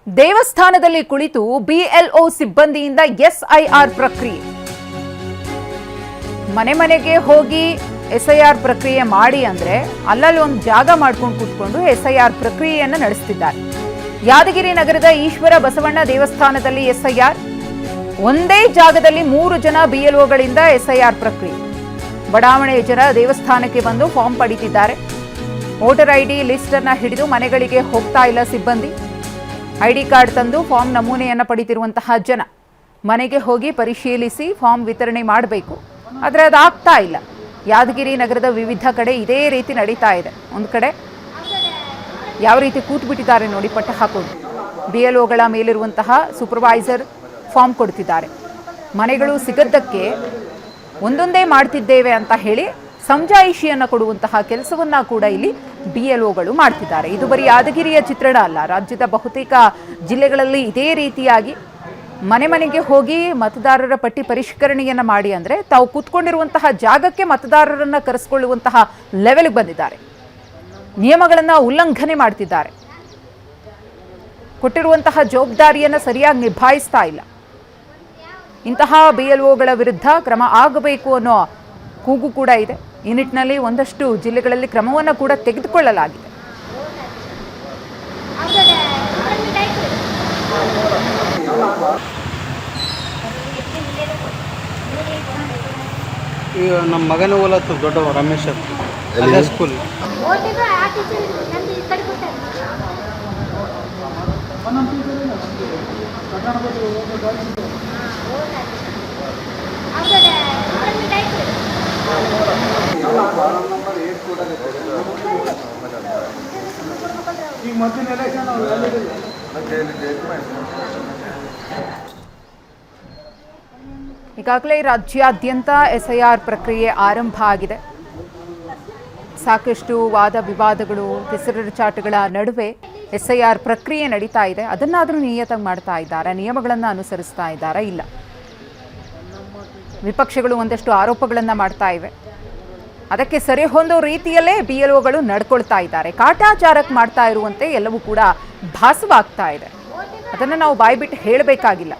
ದೇವಸ್ಥಾನದಲ್ಲಿ ಕುಳಿತು BLO ಸಿಬ್ಬಂದಿಯಿಂದ SIR ಪ್ರಕ್ರಿಯೆ. ಮನೆ ಮನೆಗೆ ಹೋಗಿ ಎಸ್ಐಆರ್ ಪ್ರಕ್ರಿಯೆ ಮಾಡಿ ಅಂದ್ರೆ ಅಲ್ಲಲ್ಲಿ ಒಂದು ಜಾಗ ಮಾಡ್ಕೊಂಡು ಕೂತ್ಕೊಂಡು ಎಸ್ಐಆರ್ ಪ್ರಕ್ರಿಯೆಯನ್ನು ನಡೆಸುತ್ತಿದ್ದಾರೆ. ಯಾದಗಿರಿ ನಗರದ ಈಶ್ವರ ಬಸವಣ್ಣ ದೇವಸ್ಥಾನದಲ್ಲಿ ಎಸ್ಐಆರ್. ಒಂದೇ ಜಾಗದಲ್ಲಿ 3 ಜನ ಬಿಎಲ್ಒಗಳಿಂದ ಎಸ್ಐಆರ್ ಪ್ರಕ್ರಿಯೆ. ಬಡಾವಣೆಯ ಜನ ದೇವಸ್ಥಾನಕ್ಕೆ ಬಂದು ಫಾರ್ಮ್ ಪಡೆದಿದ್ದಾರೆ. ವೋಟರ್ ಐಡಿ ಲಿಸ್ಟ್ ಅನ್ನ ಹಿಡಿದು ಮನೆಗಳಿಗೆ ಹೋಗ್ತಾ ಇಲ್ಲ ಸಿಬ್ಬಂದಿ. ಐಡಿ ಕಾರ್ಡ್ ತಂದು ಫಾರ್ಮ್ ನಮೂನೆಯನ್ನು ಪಡೆದಿರುವಂತಹ ಜನ ಮನೆಗೆ ಹೋಗಿ ಪರಿಶೀಲಿಸಿ ಫಾರ್ಮ್ ವಿತರಣೆ ಮಾಡಬೇಕು. ಆದರೆ ಅದಾಗ್ತಾ ಇಲ್ಲ. ಯಾದಗಿರಿ ನಗರದ ವಿವಿಧ ಕಡೆ ಇದೇ ರೀತಿ ನಡೀತಾ ಇದೆ. ಒಂದು ಕಡೆ ಯಾವ ರೀತಿ ಕೂತ್ಬಿಟ್ಟಿದ್ದಾರೆ ನೋಡಿ, ಪಟ್ಟ ಹಾಕೋದು. ಬಿಎಲ್ಒಗಳ ಮೇಲಿರುವಂತಹ ಸೂಪರ್ವೈಸರ್ ಫಾರ್ಮ್ ಕೊಡ್ತಿದ್ದಾರೆ. ಮನೆಗಳು ಸಿಗದ್ದಕ್ಕೆ ಒಂದೊಂದೇ ಮಾಡ್ತಿದ್ದೇವೆ ಅಂತ ಹೇಳಿ ಸಮಜಾಯಿಷಿಯನ್ನು ಕೊಡುವಂತಹ ಕೆಲಸವನ್ನ ಕೂಡ ಇಲ್ಲಿ ಬಿಎಲ್ಒಗಳು ಮಾಡ್ತಿದ್ದಾರೆ. ಇದು ಬರೀ ಯಾದಗಿರಿಯ ಚಿತ್ರಣ ಅಲ್ಲ, ರಾಜ್ಯದ ಬಹುತೇಕ ಜಿಲ್ಲೆಗಳಲ್ಲಿ ಇದೇ ರೀತಿಯಾಗಿ ಮನೆ ಮನೆಗೆ ಹೋಗಿ ಮತದಾರರ ಪಟ್ಟಿ ಪರಿಷ್ಕರಣೆಯನ್ನ ಮಾಡಿ ಅಂದ್ರೆ ತಾವು ಕೂತ್ಕೊಂಡಿರುವಂತಹ ಜಾಗಕ್ಕೆ ಮತದಾರರನ್ನ ಕರೆಸಿಕೊಳ್ಳುವಂತಹ ಲೆವೆಲ್ಗೆ ಬಂದಿದ್ದಾರೆ. ನಿಯಮಗಳನ್ನ ಉಲ್ಲಂಘನೆ ಮಾಡ್ತಿದ್ದಾರೆ. ಕೊಟ್ಟಿರುವಂತಹ ಜವಾಬ್ದಾರಿಯನ್ನು ಸರಿಯಾಗಿ ನಿಭಾಯಿಸ್ತಾ ಇಲ್ಲ. ಇಂತಹ ಬಿಎಲ್ಒಗಳ ವಿರುದ್ಧ ಕ್ರಮ ಆಗಬೇಕು ಅನ್ನೋ ಕೂಗು ಕೂಡ ಇದೆ. ಈ ನಿಟ್ಟಿನಲ್ಲಿ ಒಂದಷ್ಟು ಜಿಲ್ಲೆಗಳಲ್ಲಿ ಕ್ರಮವನ್ನು ಕೂಡ ತೆಗೆದುಕೊಳ್ಳಲಾಗಿದೆ. ಈಗ ನಮ್ಮ ಮಗನ ಓಲತ್ತು ದೊಡ್ಡವ ರಮೇಶ್ ಅದೇ ಸ್ಕೂಲ್ ಈಗಾಗಲೇ ರಾಜ್ಯಾದ್ಯಂತ ಎಸ್ಐಆರ್ ಪ್ರಕ್ರಿಯೆ ಆರಂಭ ಆಗಿದೆ. ಸಾಕಷ್ಟು ವಾದ ವಿವಾದಗಳು, ಕೆಸರೆರಚಾಟಗಳ ನಡುವೆ ಎಸ್ಐಆರ್ ಪ್ರಕ್ರಿಯೆ ನಡೀತಾ ಇದೆ. ಅದನ್ನಾದರೂ ನಿಯತಾಗಿ ಮಾಡ್ತಾ ಇದ್ದಾರೆ, ನಿಯಮಗಳನ್ನು ಅನುಸರಿಸ್ತಾ ಇದ್ದಾರಾ ಇಲ್ಲ. ವಿಪಕ್ಷಗಳು ಒಂದಷ್ಟು ಆರೋಪಗಳನ್ನು ಮಾಡ್ತಾ ಇವೆ. ಅದಕ್ಕೆ ಸರಿ ಹೊಂದೋ ರೀತಿಯಲ್ಲೇ ಬಿಎಲ್ಒಗಳು ನಡ್ಕೊಳ್ತಾ ಇದ್ದಾರೆ. ಕಾಟಾಚಾರಕ್ಕೆ ಮಾಡ್ತಾ ಇರುವಂತೆ ಎಲ್ಲವೂ ಕೂಡ ಭಾಸವಾಗ್ತಾ ಇದೆ. ಅದನ್ನು ನಾವು ಬಾಯ್ಬಿಟ್ಟು ಹೇಳಬೇಕಾಗಿಲ್ಲ.